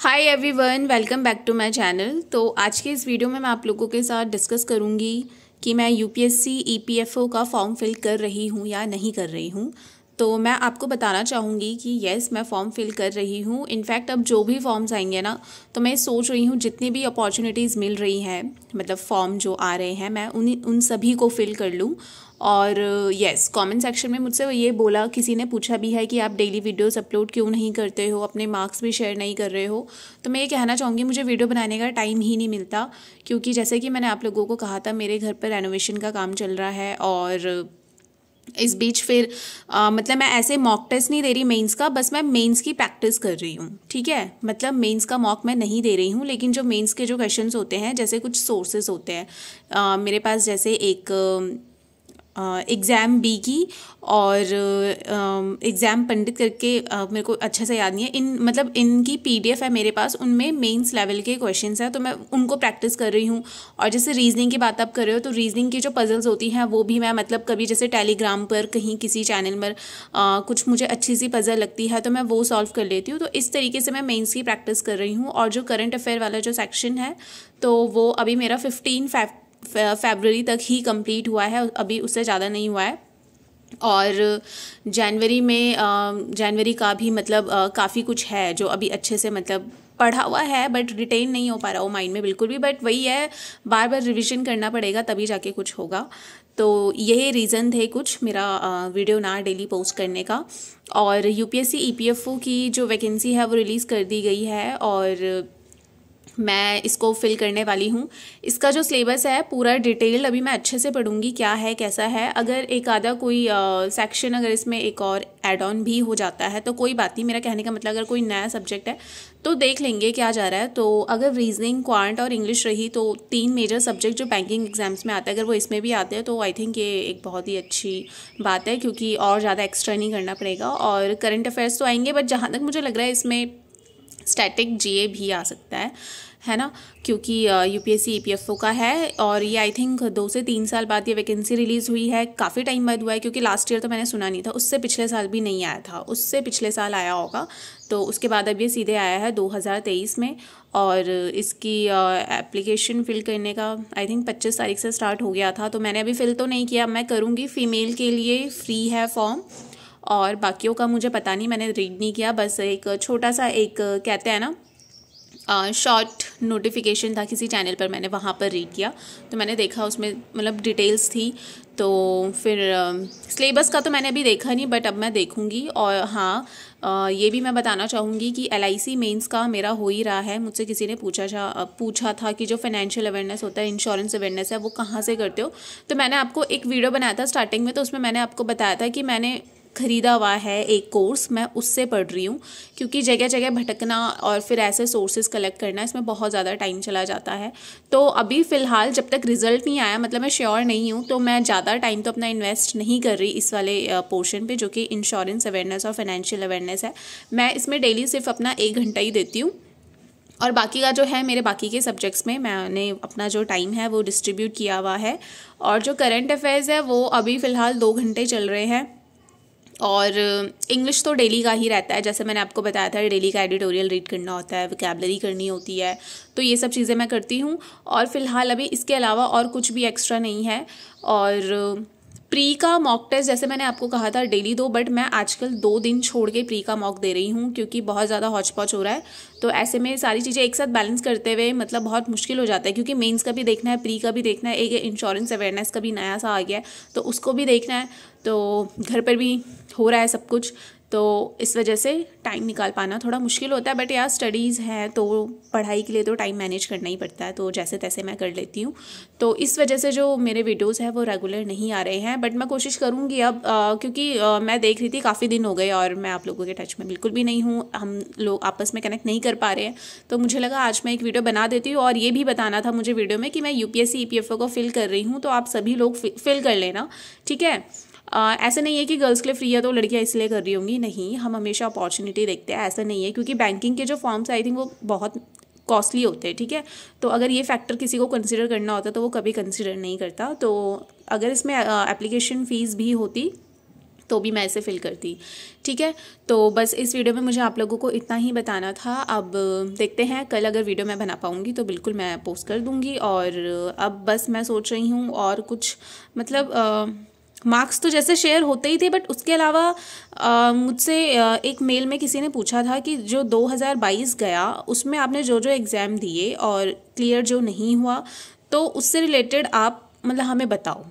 Hi everyone, welcome back to my channel. तो आज के इस वीडियो में मैं आप लोगों के साथ डिस्कस करूंगी कि मैं यूपीएससी ईपीएफओ का फॉर्म फिल कर रही हूं या नहीं कर रही हूं। तो मैं आपको बताना चाहूँगी कि येस, मैं फॉर्म फिल कर रही हूँ। इनफैक्ट अब जो भी फॉर्म्स आएंगे ना, तो मैं सोच रही हूँ जितनी भी अपॉर्चुनिटीज़ मिल रही हैं, मतलब फॉर्म जो आ रहे हैं, मैं उन सभी को फिल कर लूँ। और येस, कमेंट सेक्शन में मुझसे ये बोला, किसी ने पूछा भी है कि आप डेली वीडियोस अपलोड क्यों नहीं करते हो, अपने मार्क्स भी शेयर नहीं कर रहे हो। तो मैं ये कहना चाहूँगी, मुझे वीडियो बनाने का टाइम ही नहीं मिलता, क्योंकि जैसे कि मैंने आप लोगों को कहा था, मेरे घर पर रेनोवेशन का काम चल रहा है। और इस बीच फिर मतलब मैं ऐसे मॉक टेस्ट नहीं दे रही मेंस का, बस मैं मेंस की प्रैक्टिस कर रही हूँ। ठीक है, मतलब मेंस का मॉक मैं नहीं दे रही हूँ, लेकिन जो मेंस के जो क्वेश्चंस होते हैं, जैसे कुछ सोर्सेस होते हैं मेरे पास, जैसे एक एग्ज़ाम बी की और एग्ज़ाम पंडित करके, मेरे को अच्छा से याद नहीं है, मतलब इनकी पीडीएफ है मेरे पास, उनमें मेंस लेवल के क्वेश्चंस हैं, तो मैं उनको प्रैक्टिस कर रही हूँ। और जैसे रीजनिंग की बात आप कर रहे हो, तो रीजनिंग की जो पजल्स होती हैं वो भी मैं, मतलब कभी जैसे टेलीग्राम पर कहीं किसी चैनल पर कुछ मुझे अच्छी सी पजल लगती है तो मैं वो सॉल्व कर लेती हूँ। तो इस तरीके से मैं मेंस की प्रैक्टिस कर रही हूँ। और जो करंट अफेयर वाला जो सेक्शन है, तो वो अभी मेरा 15 फरवरी तक ही कंप्लीट हुआ है, अभी उससे ज़्यादा नहीं हुआ है। और जनवरी का भी मतलब काफ़ी कुछ है जो अभी अच्छे से मतलब पढ़ा हुआ है, बट रिटेन नहीं हो पा रहा वो माइंड में बिल्कुल भी। बट वही है, बार बार रिवीजन करना पड़ेगा, तभी जाके कुछ होगा। तो यही रीज़न थे कुछ मेरा वीडियो ना डेली पोस्ट करने का। और यूपीएससी ईपीएफओ की जो वैकेंसी है वो रिलीज़ कर दी गई है, और मैं इसको फिल करने वाली हूँ। इसका जो सिलेबस है पूरा डिटेल अभी मैं अच्छे से पढ़ूंगी, क्या है कैसा है। अगर एक आधा कोई सेक्शन, अगर इसमें एक और ऐड ऑन भी हो जाता है तो कोई बात नहीं। मेरा कहने का मतलब, अगर कोई नया सब्जेक्ट है तो देख लेंगे क्या जा रहा है। तो अगर रीजनिंग, क्वांट और इंग्लिश रही, तो 3 मेजर सब्जेक्ट जो बैंकिंग एग्जाम्स में आते हैं, अगर वो इसमें भी आते हैं तो आई थिंक ये एक बहुत ही अच्छी बात है, क्योंकि और ज़्यादा एक्स्ट्रा नहीं करना पड़ेगा। और करंट अफेयर्स तो आएंगे, बट जहाँ तक मुझे लग रहा है इसमें स्टैटिक जीए भी आ सकता है ना, क्योंकि यूपीएससी ईपीएफओ का है। और ये आई थिंक 2 से 3 साल बाद ये वैकेंसी रिलीज़ हुई है, काफ़ी टाइम बाद हुआ है, क्योंकि लास्ट ईयर तो मैंने सुना नहीं था, उससे पिछले साल भी नहीं आया था, उससे पिछले साल आया होगा। तो उसके बाद अब ये सीधे आया है 2023 में। और इसकी एप्लीकेशन फ़िल करने का आई थिंक 25 तारीख से स्टार्ट हो गया था, तो मैंने अभी फ़िल तो नहीं किया, मैं करूँगी। फ़ीमेल के लिए फ्री है फॉर्म, और बाकियों का मुझे पता नहीं, मैंने रीड नहीं किया। बस एक छोटा सा, एक कहते हैं ना, शॉर्ट नोटिफिकेशन था किसी चैनल पर, मैंने वहाँ पर रीड किया, तो मैंने देखा उसमें मतलब डिटेल्स थी। तो फिर सिलेबस का तो मैंने अभी देखा नहीं, बट अब मैं देखूँगी। और हाँ, ये भी मैं बताना चाहूँगी कि एलआईसी मेंस का मेरा हो ही रहा है। मुझसे किसी ने पूछा था कि जो फाइनेंशियल अवेयरनेस होता है, इंश्योरेंस अवेयरनेस है, वो कहाँ से करते हो। तो मैंने आपको एक वीडियो बनाया था स्टार्टिंग में, तो उसमें मैंने आपको बताया था कि मैंने खरीदा हुआ है एक कोर्स, मैं उससे पढ़ रही हूँ, क्योंकि जगह जगह भटकना और फिर ऐसे सोर्सेज कलेक्ट करना, इसमें बहुत ज़्यादा टाइम चला जाता है। तो अभी फ़िलहाल जब तक रिजल्ट नहीं आया, मतलब मैं श्योर नहीं हूँ, तो मैं ज़्यादा टाइम तो अपना इन्वेस्ट नहीं कर रही इस वाले पोर्शन पे, जो कि इंश्योरेंस अवेयरनेस और फाइनेंशियल अवेयरनेस है। मैं इसमें डेली सिर्फ अपना 1 घंटा ही देती हूँ, और बाकी का जो है, मेरे बाकी के सब्जेक्ट्स में मैंने अपना जो टाइम है वो डिस्ट्रीब्यूट किया हुआ है। और जो करंट अफेयर्स है वो अभी फ़िलहाल 2 घंटे चल रहे हैं। और इंग्लिश तो डेली का ही रहता है, जैसे मैंने आपको बताया था, डेली का एडिटोरियल रीड करना होता है, वोकैबलरी करनी होती है, तो ये सब चीज़ें मैं करती हूँ। और फिलहाल अभी इसके अलावा और कुछ भी एक्स्ट्रा नहीं है। और प्री का मॉक टेस्ट, जैसे मैंने आपको कहा था डेली दो, बट मैं आजकल 2 दिन छोड़ के प्री का मॉक दे रही हूँ, क्योंकि बहुत ज़्यादा हौच पौच हो रहा है। तो ऐसे में सारी चीज़ें एक साथ बैलेंस करते हुए मतलब बहुत मुश्किल हो जाता है, क्योंकि मेंस का भी देखना है, प्री का भी देखना है, एक इंश्योरेंस अवेयरनेस का भी नया सा आ गया है, तो उसको भी देखना है। तो घर पर भी हो रहा है सब कुछ, तो इस वजह से टाइम निकाल पाना थोड़ा मुश्किल होता है। बट यार, स्टडीज़ हैं तो पढ़ाई के लिए तो टाइम मैनेज करना ही पड़ता है, तो जैसे तैसे मैं कर लेती हूँ। तो इस वजह से जो मेरे वीडियोस हैं वो रेगुलर नहीं आ रहे हैं, बट मैं कोशिश करूँगी अब, क्योंकि मैं देख रही थी काफ़ी दिन हो गए और मैं आप लोगों के टच में बिल्कुल भी नहीं हूँ, हम लोग आपस में कनेक्ट नहीं कर पा रहे हैं। तो मुझे लगा आज मैं एक वीडियो बना देती हूँ। और ये भी बताना था मुझे वीडियो में कि मैं यूपीएससी ईपीएफओ को फिल कर रही हूँ, तो आप सभी लोग फिल कर लेना, ठीक है। ऐसा नहीं है कि गर्ल्स के लिए फ्री है तो लड़कियां इसलिए कर रही होंगी, नहीं, हम हमेशा अपॉर्चुनिटी देखते हैं, ऐसा नहीं है। क्योंकि बैंकिंग के जो फॉर्म्स आई थिंक वो बहुत कॉस्टली होते हैं, ठीक है। तो अगर ये फैक्टर किसी को कंसिडर करना होता तो वो कभी कंसिडर नहीं करता। तो अगर इसमें एप्लीकेशन फ़ीस भी होती तो भी मैं ऐसे फिल करती। ठीक है, तो बस इस वीडियो में मुझे आप लोगों को इतना ही बताना था। अब देखते हैं, कल अगर वीडियो मैं बना पाऊँगी तो बिल्कुल मैं पोस्ट कर दूँगी। और अब बस मैं सोच रही हूँ और कुछ मतलब मार्क्स तो जैसे शेयर होते ही थे, बट उसके अलावा मुझसे एक मेल में किसी ने पूछा था कि जो 2022 गया उसमें आपने जो जो एग्ज़ाम दिए और क्लियर जो नहीं हुआ, तो उससे रिलेटेड आप मतलब हमें बताओ।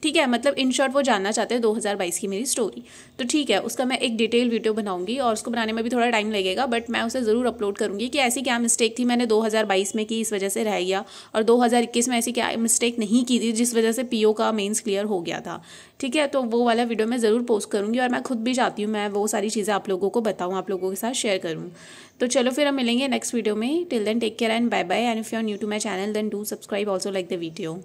ठीक है, मतलब इन शॉर्ट वो जानना चाहते हैं 2022 की मेरी स्टोरी। तो ठीक है, उसका मैं एक डिटेल वीडियो बनाऊंगी और उसको बनाने में भी थोड़ा टाइम लगेगा, बट मैं उसे ज़रूर अपलोड करूंगी कि ऐसी क्या मिस्टेक थी मैंने 2022 में की, इस वजह से रह गया, और 2021 में ऐसी क्या मिस्टेक नहीं की थी जिस वजह से पीओ का मेंस क्लियर हो गया था। ठीक है, तो वो वाला वीडियो मैं ज़रूर पोस्ट करूँगी और मैं खुद भी चाहती हूँ मैं वो सारी चीज़ें आप लोगों को बताऊँ, आप लोगों के साथ शेयर करूँ। तो चलो फिर हम मिलेंगे नेक्स्ट वीडियो में। Till then take care and bye bye, and if you are new to my channel then do subscribe, also like the video.